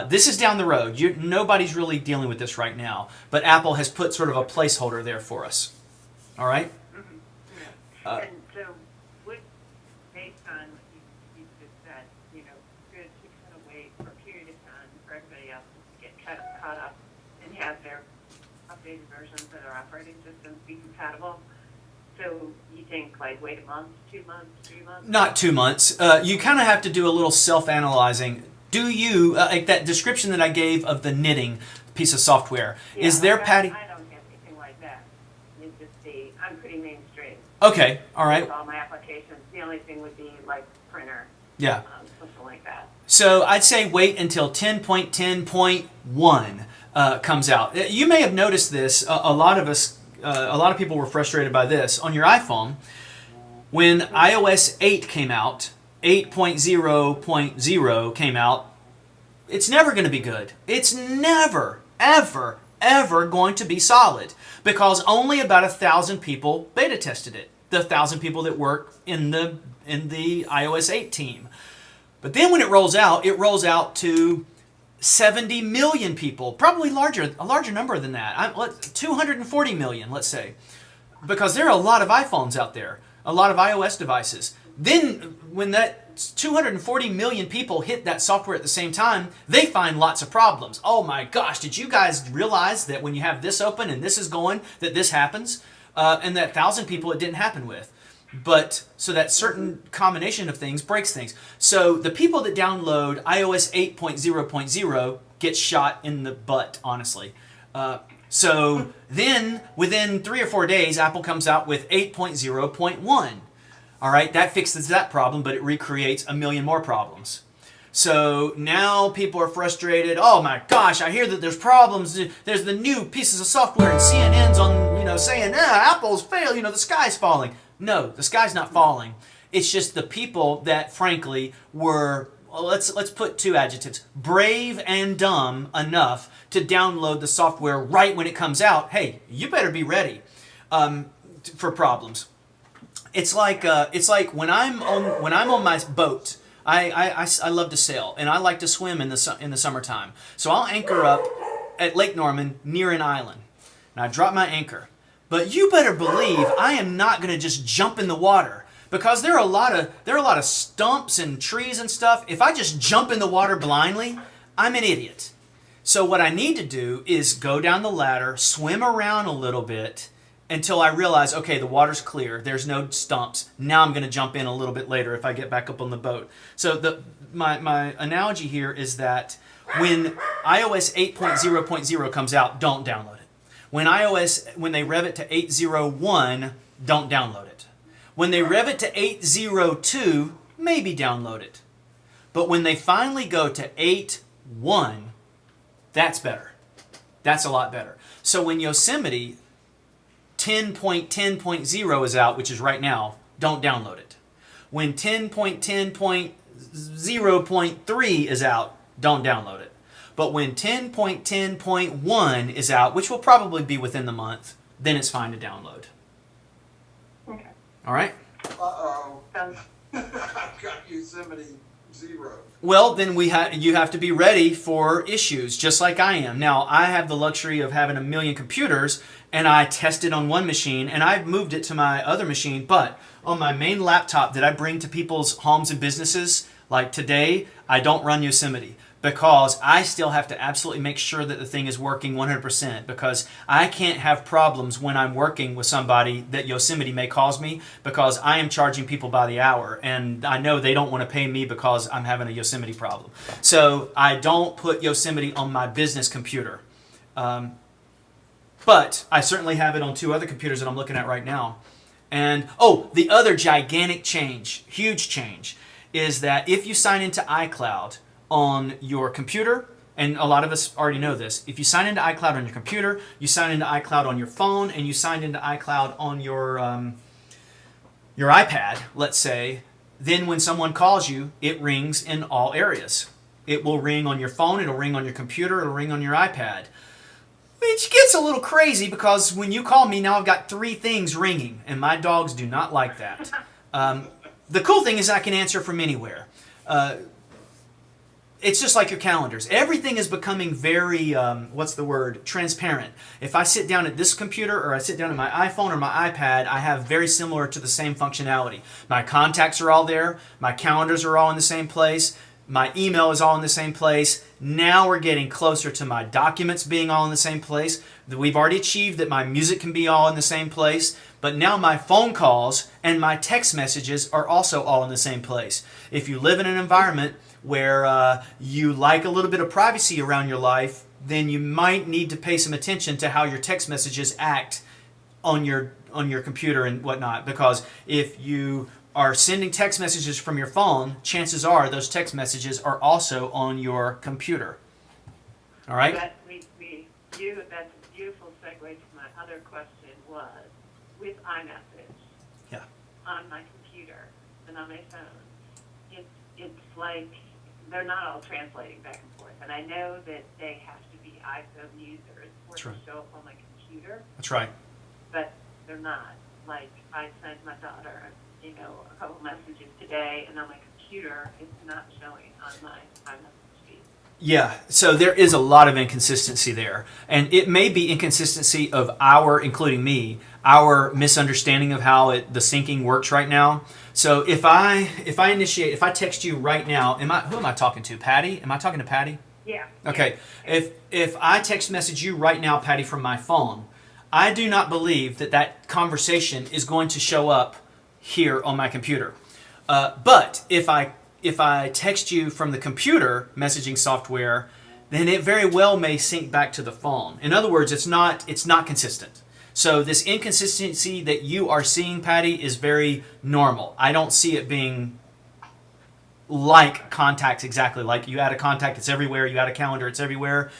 This is down the road. Nobody's really dealing with this right now. But Apple has put sort of a placeholder there for us. All right?
Mm-hmm. And so, based on what you just said, good to kind of wait for a period of time for everybody else to get caught up and have their updated versions of their operating systems be compatible. So you think like wait a month, 2 months, 3 months?
Not 2 months. You kind of have to do a little self-analyzing. Do you, like that description that I gave of the knitting piece of software, is there, Patty?
I don't have anything like that. It's just I'm pretty mainstream.
Okay, all right.
With all my applications. The only thing would be like printer.
Yeah.
Something like that.
So I'd say wait until 10.10.1 comes out. You may have noticed this. A lot of people were frustrated by this. On your iPhone, when iOS 8 came out, 8.0.0 came out, it's never going to be good. It's never, ever, ever going to be solid because only about 1,000 people beta tested it. The 1,000 people that work in the iOS 8 team. But then when it rolls out to 70 million people, probably a larger number than that. 240 million, let's say, because there are a lot of iPhones out there, a lot of iOS devices. Then when that 240 million people hit that software at the same time, they find lots of problems. Oh my gosh, did you guys realize that when you have this open and this is going, that this happens? And that 1,000 people it didn't happen with. But so that certain combination of things breaks things. So the people that download iOS 8.0.0 get shot in the butt, honestly. So then within 3 or 4 days, Apple comes out with 8.0.1. All right, that fixes that problem, but it recreates a million more problems. So now people are frustrated. Oh my gosh, I hear that there's problems. There's the new pieces of software and CNN's on, saying, Apple's failed, the sky's falling. No, the sky's not falling. It's just the people that, frankly, were, let's put 2 adjectives, brave and dumb enough to download the software right when it comes out. Hey, you better be ready for problems. It's like when I'm on my boat. I love to sail and I like to swim in the summertime. So I'll anchor up at Lake Norman near an island, and I drop my anchor. But you better believe I am not going to just jump in the water because there are a lot of stumps and trees and stuff. If I just jump in the water blindly, I'm an idiot. So what I need to do is go down the ladder, swim around a little bit until I realize, okay, the water's clear. There's no stumps. Now I'm going to jump in a little bit later if I get back up on the boat. So my analogy here is that when iOS 8.0.0 comes out, don't download it. When they rev it to 8.0.1, don't download it. When they rev it to 8.0.2, maybe download it. But when they finally go to 8.1, that's better. That's a lot better. So when Yosemite 10.10.0 is out, which is right now, don't download it. When 10.10.0.3 is out, don't download it. But when 10.10.1 is out, which will probably be within the month, then it's fine to download.
Okay.
All right?
Uh-oh.
Sounds
I've got Yosemite 0.
Well, then you have to be ready for issues, just like I am. Now, I have the luxury of having 1 million computers, and I test it on one machine, and I've moved it to my other machine, but on my main laptop that I bring to people's homes and businesses, like today, I don't run Yosemite because I still have to absolutely make sure that the thing is working 100% because I can't have problems when I'm working with somebody that Yosemite may cause me because I am charging people by the hour and I know they don't want to pay me because I'm having a Yosemite problem. So I don't put Yosemite on my business computer. But I certainly have it on 2 other computers that I'm looking at right now. And, the other gigantic change, huge change, is that if you sign into iCloud on your computer, and a lot of us already know this, if you sign into iCloud on your computer, you sign into iCloud on your phone, and you sign into iCloud on your iPad, let's say, then when someone calls you, it rings in all areas. It will ring on your phone, it'll ring on your computer, it'll ring on your iPad. Which gets a little crazy because when you call me, now I've got 3 things ringing, and my dogs do not like that. The cool thing is I can answer from anywhere. It's just like your calendars. Everything is becoming very, transparent. If I sit down at this computer or I sit down at my iPhone or my iPad, I have very similar to the same functionality. My contacts are all there. My calendars are all in the same place. My email is all in the same place. Now we're getting closer to my documents being all in the same place. We've already achieved that my music can be all in the same place. But now my phone calls and my text messages are also all in the same place. If you live in an environment where you like a little bit of privacy around your life, then you might need to pay some attention to how your text messages act on your computer and whatnot. Because if you are sending text messages from your phone, chances are those text messages are also on your computer. All right?
That's a beautiful segue to my other question was, with iMessage
Yeah.
on my computer and on my phone, it's like they're not all translating back and forth. And I know that they have to be iPhone users for it to show up on my computer,
That's right.
but they're not. Like, I sent my daughter, a couple messages today, and on my computer, it's not showing on my iMessage feed.
Yeah, so there is a lot of inconsistency there. And it may be inconsistency of including me, our misunderstanding of how the syncing works right now. So if I text you right now, who am I talking to? Patty? Am I talking to Patty?
Yeah.
Okay. If I text message you right now, Patty, from my phone, I do not believe that conversation is going to show up here on my computer. But if I text you from the computer messaging software, then it very well may sync back to the phone. In other words, it's not consistent. So this inconsistency that you are seeing, Patty, is very normal. I don't see it being like contacts exactly. Like you add a contact, it's everywhere. You add a calendar, it's everywhere.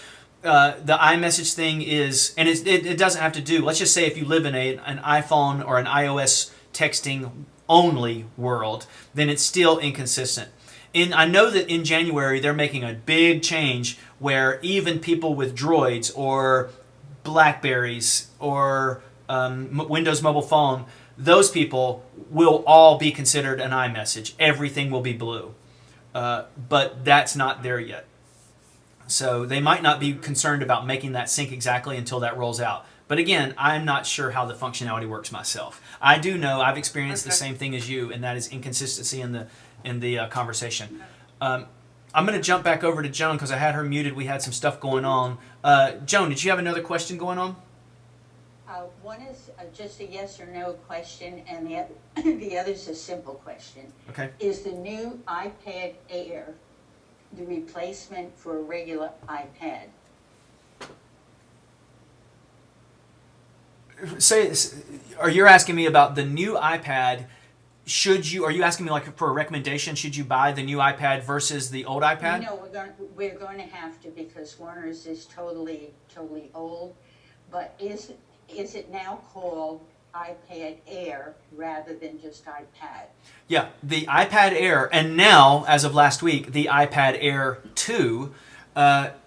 The iMessage thing is, and it doesn't have to do, let's just say if you live in an iPhone or an iOS texting only world, then it's still inconsistent. I know that in January they're making a big change where even people with Droids or Blackberries or Windows Mobile Phone, those people will all be considered an iMessage. Everything will be blue. But that's not there yet. So they might not be concerned about making that sync exactly until that rolls out. But again, I'm not sure how the functionality works myself. I do know I've experienced the same thing as you, and that is inconsistency in the conversation. I'm going to jump back over to Joan because I had her muted. We had some stuff going on. Joan, did you have another question going on?
One is just a yes or no question, and the other is a simple question.
Okay.
Is the new iPad Air the replacement for a regular iPad?
Are you asking me about the new iPad? Are you asking me like for a recommendation? Should you buy the new iPad versus the old iPad?
No, we're going to have to, because Warner's is totally old. But is it now called iPad Air rather than just iPad?
Yeah, the iPad Air, and now, as of last week, the iPad Air 2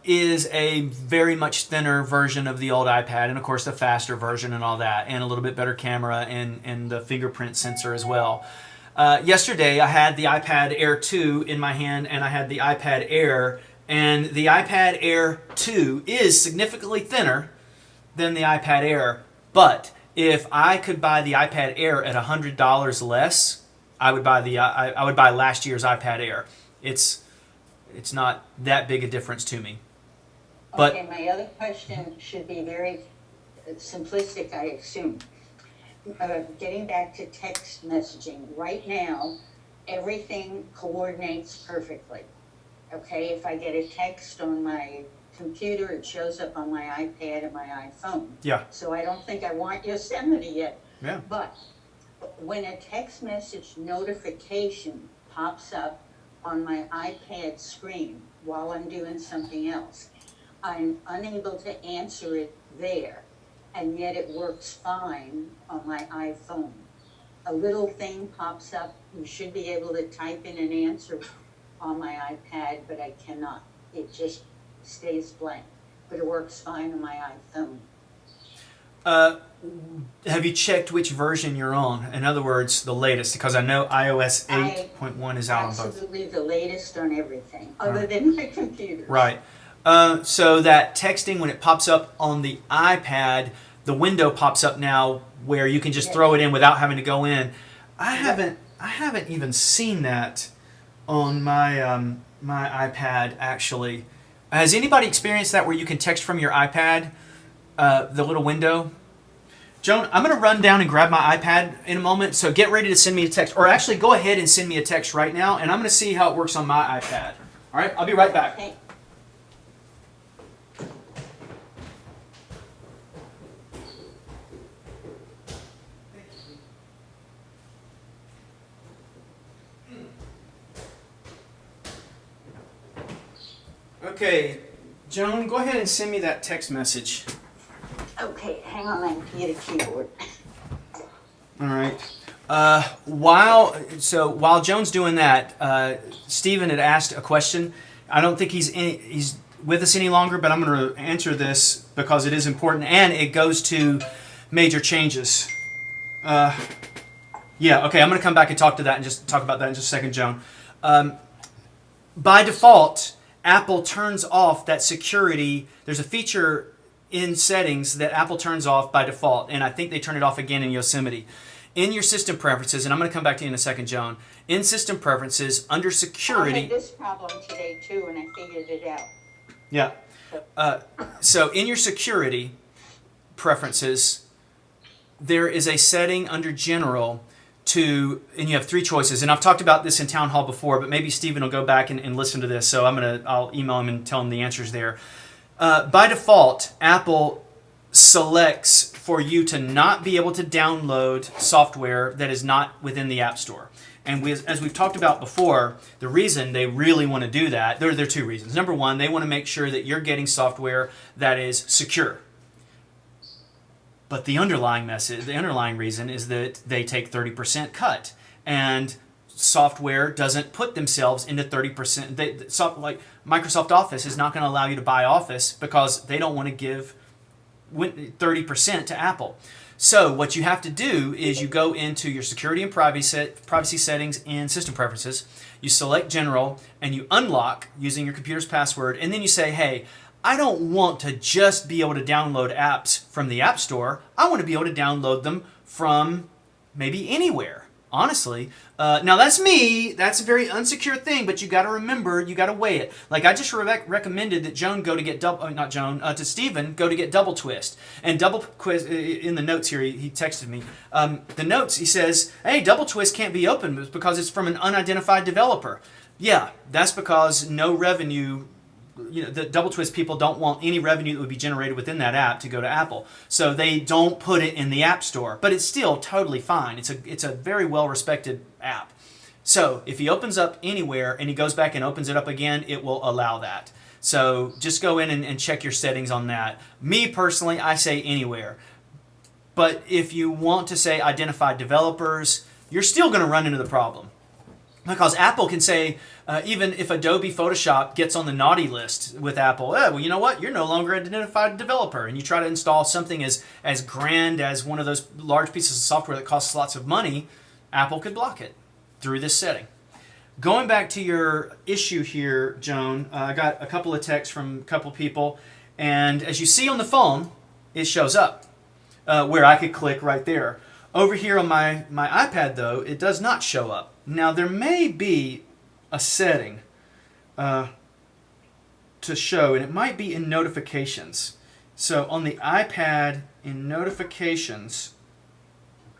is a very much thinner version of the old iPad, and of course the faster version and all that, and a little bit better camera and the fingerprint sensor as well. Yesterday I had the iPad Air 2 in my hand, and I had the iPad Air, and the iPad Air 2 is significantly thinner than the iPad Air, but if I could buy the iPad Air at $100 less, I would buy last year's iPad Air. It's not that big a difference to me. But
okay, my other question should be very simplistic, I assume. Getting back to text messaging, right now, everything coordinates perfectly. Okay, if I get a text on my computer, it shows up on my iPad and my iPhone.
Yeah.
So I don't think I want Yosemite yet.
Yeah.
But when a text message notification pops up on my iPad screen while I'm doing something else, I'm unable to answer it there, and yet it works fine on my iPhone. A little thing pops up, you should be able to type in an answer on my iPad, but I cannot. It just stays blank, but it works fine on my iPhone.
Have you checked which version you're on? In other words, the latest, because I know iOS 8.1 is out on both.
Absolutely the latest on everything, other than my computer.
Right. So that texting, when it pops up on the iPad, the window pops up now where you can just throw it in without having to go in. I haven't even seen that on my my iPad actually. Has anybody experienced that where you can text from your iPad, the little window? Joan, I'm going to run down and grab my iPad in a moment, so get ready to send me a text. Or actually, go ahead and send me a text right now, and I'm going to see how it works on my iPad. All right? I'll be right back.
Okay.
Okay, Joan, go ahead and send me that text message.
Okay, hang on, I can get a keyboard.
All right. While Joan's doing that, Stephen had asked a question. I don't think he's with us any longer, but I'm going to answer this because it is important and it goes to major changes. Yeah. Okay. I'm going to come back and talk about that in just a second, Joan. By default, Apple turns off that security. There's a feature in settings that Apple turns off by default, and I think they turn it off again in Yosemite. In your system preferences, and I'm going to come back to you in a second, Joan. In system preferences, under security...
I had this problem today, too, and I figured it out.
Yeah. So in your security preferences, there is a setting under general and you have three choices. And I've talked about this in Town Hall before, but maybe Stephen will go back and listen to this. So I'll email him and tell him the answers there. By default, Apple selects for you to not be able to download software that is not within the App Store. And as we've talked about before, the reason they really want to do that, there are two reasons. Number one, they want to make sure that you're getting software that is secure. But the underlying reason is that they take 30% cut. And software doesn't put themselves into 30%. Like Microsoft Office is not going to allow you to buy Office because they don't want to give 30% to Apple. So what you have to do is you go into your security and privacy settings in system preferences. You select general and you unlock using your computer's password. And then you say, hey, I don't want to just be able to download apps from the App Store. I want to be able to download them from maybe anywhere. Honestly, now that's me. That's a very unsecure thing, but you got to remember, you got to weigh it. Like I just recommended that Joan go to get to Stephen go to get Double Twist and Double Twist in the notes here. He texted me the notes. He says, "Hey, Double Twist can't be opened because it's from an unidentified developer." Yeah, that's because no revenue. The Double Twist people don't want any revenue that would be generated within that app to go to Apple. So they don't put it in the App Store. But it's still totally fine. It's a very well-respected app. So if he opens up anywhere and he goes back and opens it up again, it will allow that. So just go in and check your settings on that. Me personally, I say anywhere. But if you want to say identified developers, you're still going to run into the problem. Because Apple can say, even if Adobe Photoshop gets on the naughty list with Apple, well, you know what? You're no longer an identified developer. And you try to install something as grand as one of those large pieces of software that costs lots of money, Apple could block it through this setting. Going back to your issue here, Joan, I got a couple of texts from a couple people. And as you see on the phone, it shows up where I could click right there. Over here on my iPad, though, it does not show up. Now, there may be a setting to show, and it might be in notifications. So on the iPad, in notifications,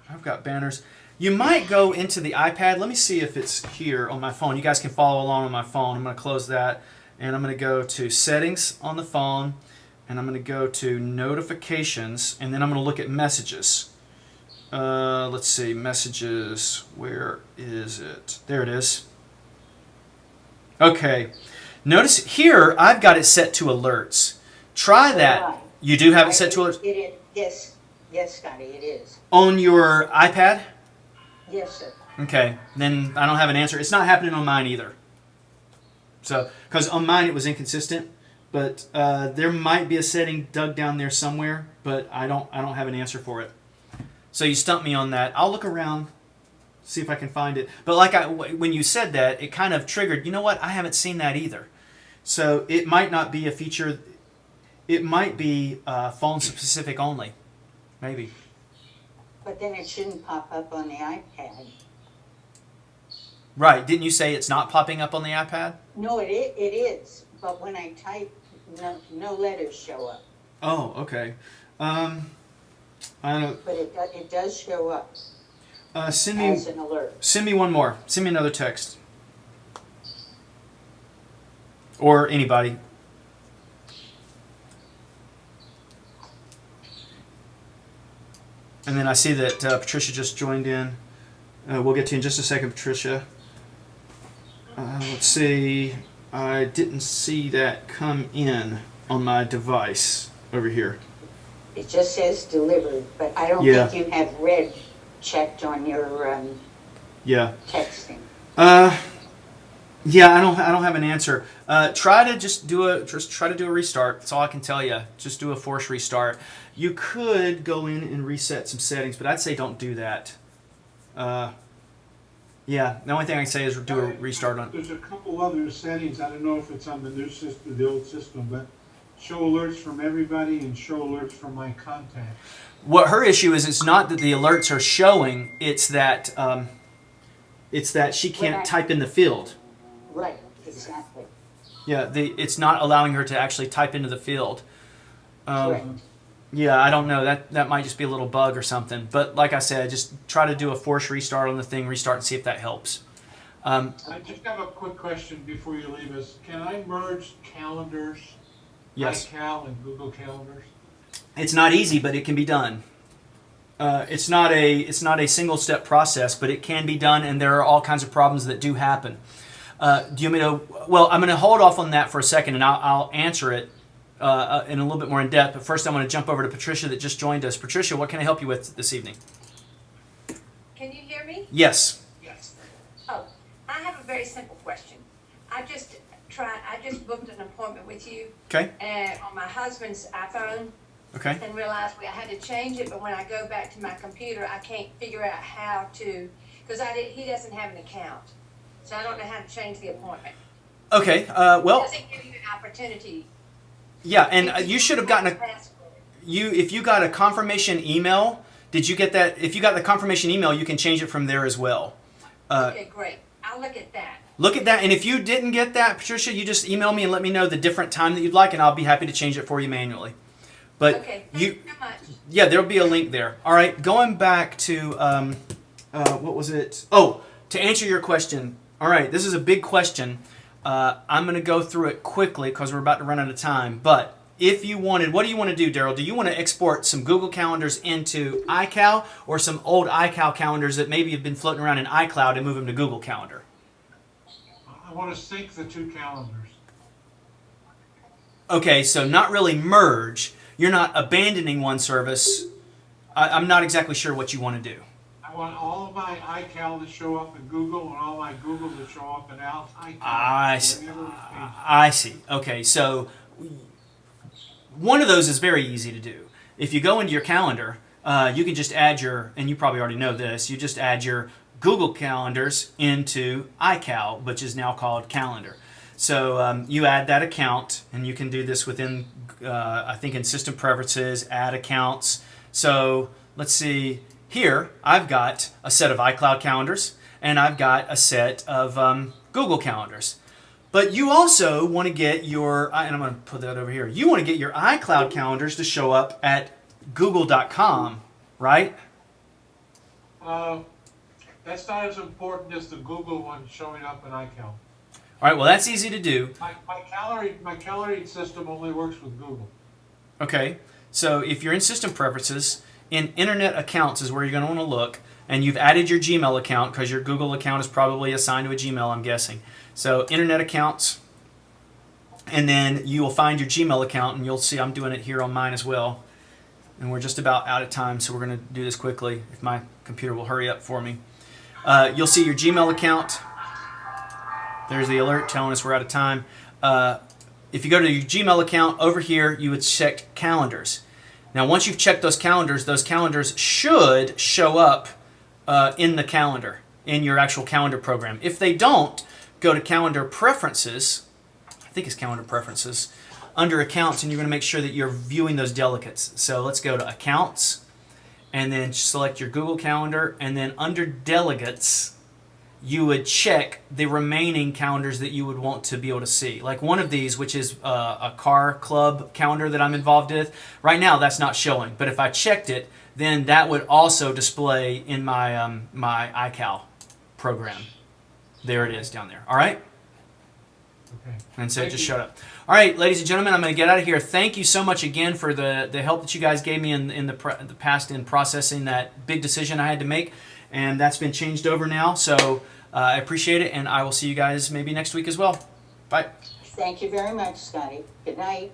I've got banners. You might go into the iPad. Let me see if it's here on my phone. You guys can follow along on my phone. I'm going to close that, and I'm going to go to Settings on the phone, and I'm going to go to Notifications, and then I'm going to look at Messages. Let's see, Messages, where is it? There it is. Okay, notice here I've got it set to alerts. Try that. You do have it set to alerts?
Yes, Scotty, it is.
On your iPad?
Yes, sir.
Okay, then I don't have an answer. It's not happening on mine either. So, because on mine it was inconsistent, but there might be a setting dug down there somewhere, but I don't have an answer for it. So you stumped me on that. I'll look around, see if I can find it. But when you said that, it kind of triggered. You know what? I haven't seen that either. So it might not be a feature. It might be phone specific only, maybe.
But then it shouldn't pop up on the iPad.
Right? Didn't you say it's not popping up on the iPad?
No, it is. But when I type, no letters show up.
Oh, okay. I don't.
But it does show up
Send
as
me
an alert.
Send me one more. Send me another text. Or anybody. And then I see that Patricia just joined in. We'll get to you in just a second, Patricia. Let's see. I didn't see that come in on my device over here.
It just says delivered, but I don't
Yeah.
think you have red checked on your
Yeah.
texting.
Yeah, I don't have an answer. Try to do a restart. That's all I can tell you. Just do a force restart. You could go in and reset some settings, but I'd say don't do that. Yeah, the only thing I can say is do a restart on.
There's a couple other settings, I don't know if it's on the new system, the old system, but show alerts from everybody and show alerts from my contacts.
What her issue is, it's not that the alerts are showing; it's that she can't type in the field.
Right, exactly.
Yeah, it's not allowing her to actually type into the field.
Correct.
Yeah, I don't know. That might just be a little bug or something. But like I said, just try to do a force restart on the thing, restart and see if that helps.
I just have a quick question before you leave us. Can I merge calendars?
Yes.
iCal and Google Calendars?
It's not easy, but it can be done. It's not a single step process, but it can be done, and there are all kinds of problems that do happen. Do you want me to? Well, I'm going to hold off on that for a second, and I'll answer it in a little bit more in depth. But first, I'm going to jump over to Patricia that just joined us. Patricia, what can I help you with this evening?
Can you hear me?
Yes.
Oh, I have a very simple question. I just booked an appointment with you
Okay.
on my husband's iPhone
Okay.
and realized I had to change it, but when I go back to my computer, I can't figure out how to, because he doesn't have an account. So I don't know how to change the appointment.
Okay.
It
Well,
doesn't give you an opportunity.
yeah, and you should have gotten a.
password.
If you got a confirmation email, did you get that? If you got the confirmation email, you can change it from there as well.
Okay, great. I'll look at that.
Look at that, and if you didn't get that, Patricia, you just email me and let me know the different time that you'd like, and I'll be happy to change it for you manually. But
Okay, thank you so much.
yeah, there'll be a link there. All right, going back to what was it? Oh, to answer your question. All right, this is a big question. I'm going to go through it quickly because we're about to run out of time. But if you wanted, what do you want to do, Daryl? Do you want to export some Google calendars into iCal or some old iCal calendars that maybe have been floating around in iCloud and move them to Google Calendar?
I want to sync the two calendars.
Okay, so not really merge. You're not abandoning one service. I'm not exactly sure what you want to do.
I want all of my iCal to show up in Google and all my Google to show up in iCal.
I see.
Whenever it's changed.
I see. Okay, so one of those is very easy to do. If you go into your calendar, you can just add your, and you probably already know this, you just add your Google calendars into iCal, which is now called Calendar. So you add that account, and you can do this within, I think, in System Preferences, Add Accounts. So let's see. Here, I've got a set of iCloud calendars, and I've got a set of Google calendars. But you also want to get your, and I'm going to put that over here, you want to get your iCloud calendars to show up at google.com, right?
That's not as important as the Google one showing up in iCal.
All right, well, that's easy to do.
My calorie system only works with Google.
Okay, so if you're in System Preferences, in Internet Accounts is where you're going to want to look, and you've added your Gmail account because your Google account is probably assigned to a Gmail, I'm guessing. So Internet Accounts, and then you will find your Gmail account, and you'll see I'm doing it here on mine as well. And we're just about out of time, so we're going to do this quickly if my computer will hurry up for me. You'll see your Gmail account. There's the alert telling us we're out of time. If you go to your Gmail account, over here you would check calendars. Now once you've checked those calendars should show up in the calendar, in your actual calendar program. If they don't, go to calendar preferences, I think it's calendar preferences, under accounts, and you're going to make sure that you're viewing those delegates. So let's go to accounts, and then select your Google Calendar, and then under delegates, you would check the remaining calendars that you would want to be able to see. Like one of these, which is a car club calendar that I'm involved with, right now that's not showing. But if I checked it, then that would also display in my, my iCal program. There it is down there. All right?
Okay.
And so it
Thank
just
you.
showed up. All right, ladies and gentlemen, I'm going to get out of here. Thank you so much again for the help that you guys gave me in the past in processing that big decision I had to make. And that's been changed over now. So I appreciate it, and I will see you guys maybe next week as well. Bye.
Thank you very much, Scotty. Good night.